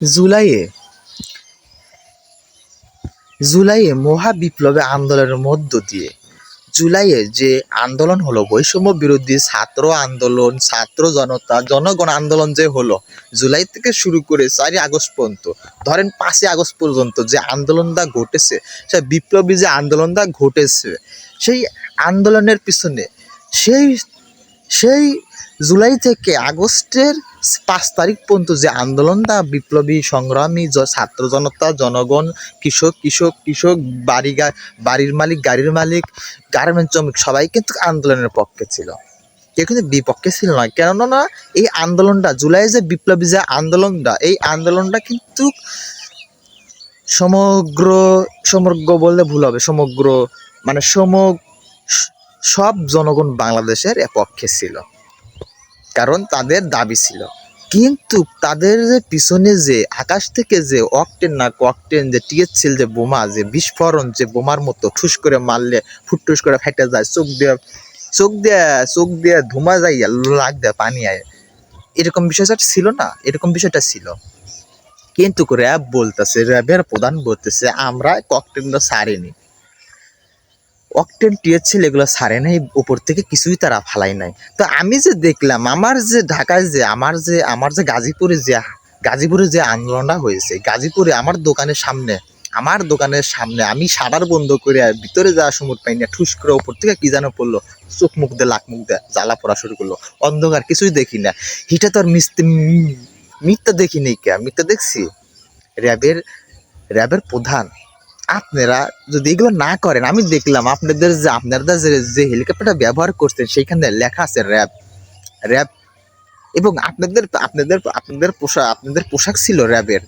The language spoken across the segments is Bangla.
জুলাইয়ে জুলাইয়ে মহাবিপ্লবী আন্দোলনের মধ্য দিয়ে জুলাইয়ে যে আন্দোলন হলো বৈষম্য বিরোধী ছাত্র আন্দোলন, ছাত্র জনতা, জনগণ আন্দোলন যে হলো জুলাই থেকে শুরু করে 4ই আগস্ট পর্যন্ত, ধরেন 5ই আগস্ট পর্যন্ত যে আন্দোলনটা ঘটেছে, সে বিপ্লবী যে আন্দোলনটা ঘটেছে, সেই আন্দোলনের পিছনে সেই সেই জুলাই থেকে আগস্টের 5 তারিখ পর্যন্ত যে আন্দোলনটা বিপ্লবী সংগ্রামী ছাত্র জনতা, জনগণ, কৃষক, বাড়ির মালিক, গাড়ির মালিক, গার্মেন্টস শ্রমিক সবাই কিন্তু আন্দোলনের পক্ষে ছিল, কেউ কিন্তু বিপক্ষে ছিল না। কেননা এই আন্দোলনটা জুলাই যে বিপ্লবী যে আন্দোলনটা, এই আন্দোলনটা কিন্তু সমগ্র সমগ্র বললে ভুল হবে, সমগ্র মানে সব জনগণ বাংলাদেশের পক্ষে ছিল, কারণ তাদের দাবি ছিল। কিন্তু তাদের যে পিছনে যে আকাশ থেকে যে অকটেন না ককটেন যে টিএসএল যে বোমা, যে বিস্ফোরণ, যে বোমার মতো ঠুস করে মারলে ফুটটুস করে ফেটে যায়, চোখ দিয়ে ধুমা যাইয়া লাগ দেয় পানি আয়, এরকম বিষয়টা ছিল না, এরকম বিষয়টা ছিল। কিন্তু র্যাব বলতেছে, র্যাবের প্রধান বলতেছে আমরা ককটেনটা সারিনি, অকটেন টিএসএল এগুলো ছাড়ে নাই, উপর থেকে কিছুই তারা ফালাই নাই। তো আমি যে দেখলাম আমার যে ঢাকায় যে আমার যে গাজীপুরে যে আন্দোলনটা হয়েছে, গাজীপুরে আমার দোকানের সামনে আমি শাটার বন্ধ করে ভিতরে যাওয়ার সময় পাই না, ঠুস করে উপর থেকে কি যেন পড়লো, চোখ মুখ দিয়ে লাখ মুখ দিয়ে জ্বালা পড়া শুরু করলো, অন্ধকার, কিছুই দেখি না। হিটা তো আর মিথ্যা দেখি নেই, কে মিথ্যা দেখছি? র্যাবের র্যাবের প্রধান, আপনারা যদি এগুলো না করেন, আমি দেখলাম আপনারা যে হেলিকপ্টারটা ব্যবহার করছেন সেইখানে লেখা আছে র্যাব, এবং আপনাদের পোশাক ছিল র্যাবের।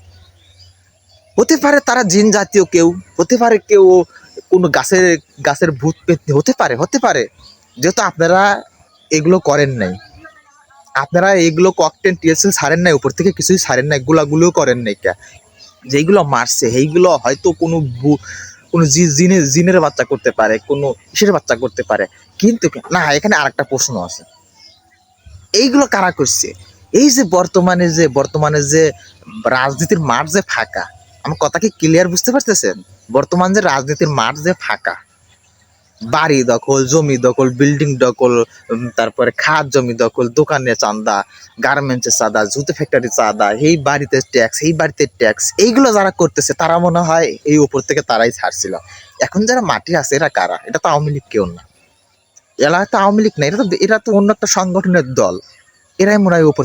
হতে পারে তারা জিন জাতীয় কেউ, হতে পারে কেউ কোনো গাছের ভূত পেতনি, হতে পারে, যেহেতু আপনারা এগুলো করেন নাই, আপনারা এগুলো ককটেল টিএসএল ছাড়েন নাই, উপর থেকে কিছুই ছাড়েন নাই, গুলো করেন নাই, যেইগুলো মারছে সেইগুলো হয়তো কোনো জিনের বাচ্চা করতে পারে, কোনো ইসের বাচ্চা করতে পারে। কিন্তু না, এখানে আরেকটা প্রশ্ন আছে, এইগুলো কারা করছে? এই যে বর্তমানে যে রাজনীতির মাঠ যে ফাঁকা, আমার কথা কি ক্লিয়ার বুঝতে পারতেছেন? বর্তমান যে রাজনীতির মাঠ যে ফাঁকা, বাড়ি দখল, জমি দখল, বিল্ডিং দখল, তারপরে খাত জমি দখল, দোকানে চাঁদা, গার্মেন্টসের চাঁদা, জুতো ফ্যাক্টরি চাঁদা, এই বাড়িতে ট্যাক্স, এইগুলো যারা করতেছে তারা মনে হয় এই উপর থেকে তারাই ছাড়ছিল। এখন যারা মাটি আছে এরা কারা? এটা তো আওয়ামী লীগ কেউ না, এরা তো আওয়ামী লীগ না, এরা তো অন্য একটা সংগঠনের দল। এরাই মনে হয় উপর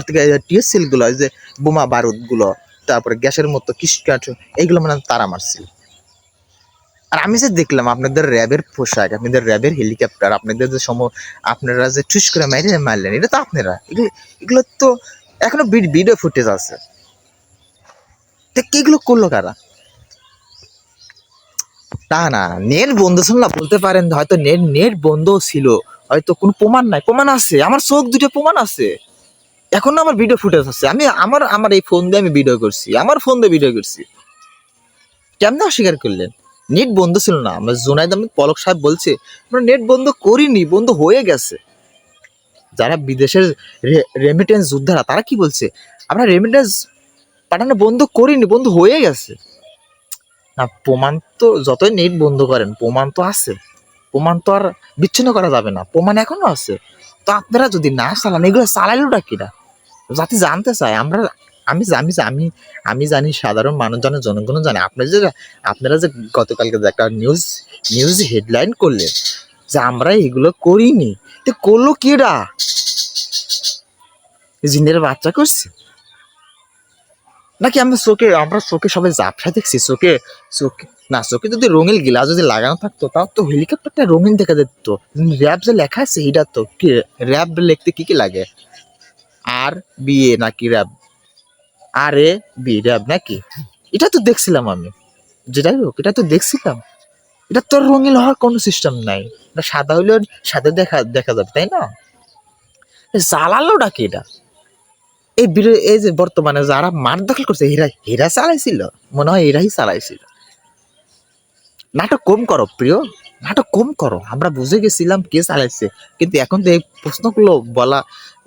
থেকে টিএসএল গুলো, যে বোমা বারুদ গুলো, তারপরে গ্যাসের মতো কিসকাঠ, এইগুলো মানে তারা মারছিল। আর আমি যে দেখলাম আপনাদের র্যাবের পোশাক, আপনাদের র্যাবের হেলিকপ্টার, আপনাদের যে আপনারা যে চুস করে মারলেন, এটা তো আপনারা, এগুলো তো এখনো ভিডিও ফুটেজ আছে। এগুলো করলো কারা? না, নেট বন্ধ ছিল না বলতে পারেন, হয়তো নেট বন্ধ ছিল, হয়তো কোনো প্রমাণ নাই, প্রমাণ আছে, আমার চোখ দুটো প্রমাণ আছে, এখন আমার ভিডিও ফুটেজ আছে, আমি আমার এই ফোন দিয়ে আমি ভিডিও করছি, আমার ফোন দিয়ে ভিডিও করছি। কেমনে অস্বীকার করলেন? নেট বন্ধ ছিল না, আমরা জুনাইদ আহমেদ পলক সাহেব বলছে আমরা নেট বন্ধ করিনি, বন্ধ হয়ে গেছে। যারা বিদেশের রেমিটেন্স যোদ্ধারা তারা কি বলছে, আমরা রেমিটেন্স পাঠানো বন্ধ করিনি, বন্ধ হয়ে গেছে। না, প্রমাণ তো যতই নেট বন্ধ করেন প্রমাণ তো আছে, প্রমাণ তো আর বিচ্ছিন্ন করা যাবে না, প্রমাণ এখনো আছে। তো আপনারা যদি না চালান, এগুলো চালাইলোটা কিনা জাতি জানতে চায়। আমি আমি আমি আমি জানি, সাধারণ মানুষ জানে, জনগণ জানে। আপনারা যে গতকালকে যে একটা নিউজ হেডলাইন করলেন যে আমরা এগুলো করিনি, তো করলো কিরা? জিনের বাচ্চা করছে নাকি? আমরা চোখে সবাই জাফরা দেখছি, চোখে যদি রঙিন গিলা যদি লাগানো থাকতো, তাও তো হেলিকপ্টারটা রঙিন দেখা যেত। র্যাব যে লেখা আছে এটা তো কি, র্যাব লিখতে কি লাগে? আর বিএ নাকি RAB, R A B RAB নাকি? এটা তো দেখছিলাম আমি, যেটাই হোক এটা তো দেখছিলাম। এটা তোর রঙিন হওয়ার কোনো সিস্টেম নাই, এটা সাদা হইলেও সাদা দেখা যাবে, তাই না? জ্বালালো ডাকে এটা। এই যে বর্তমানে যারা মাঠ দখল করছে, হেরা চালাইছিল, মনে হয় এরাই চালাইছিল। নাটক কম করো প্রিয়, নাটক কম করো, আমরা বুঝে গেছিলাম কে চালাইছে। কিন্তু এখন তো এই প্রশ্নগুলো বলা,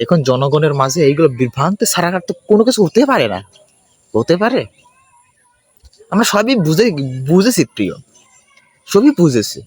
এখন জনগণের মাঝে এইগুলো বিভ্রান্তি ছাড়া তো কোনো কিছু হতে পারে না। হতে পারে? আমরা সবই বুঝেছি প্রিয়, সবই বুঝেছি।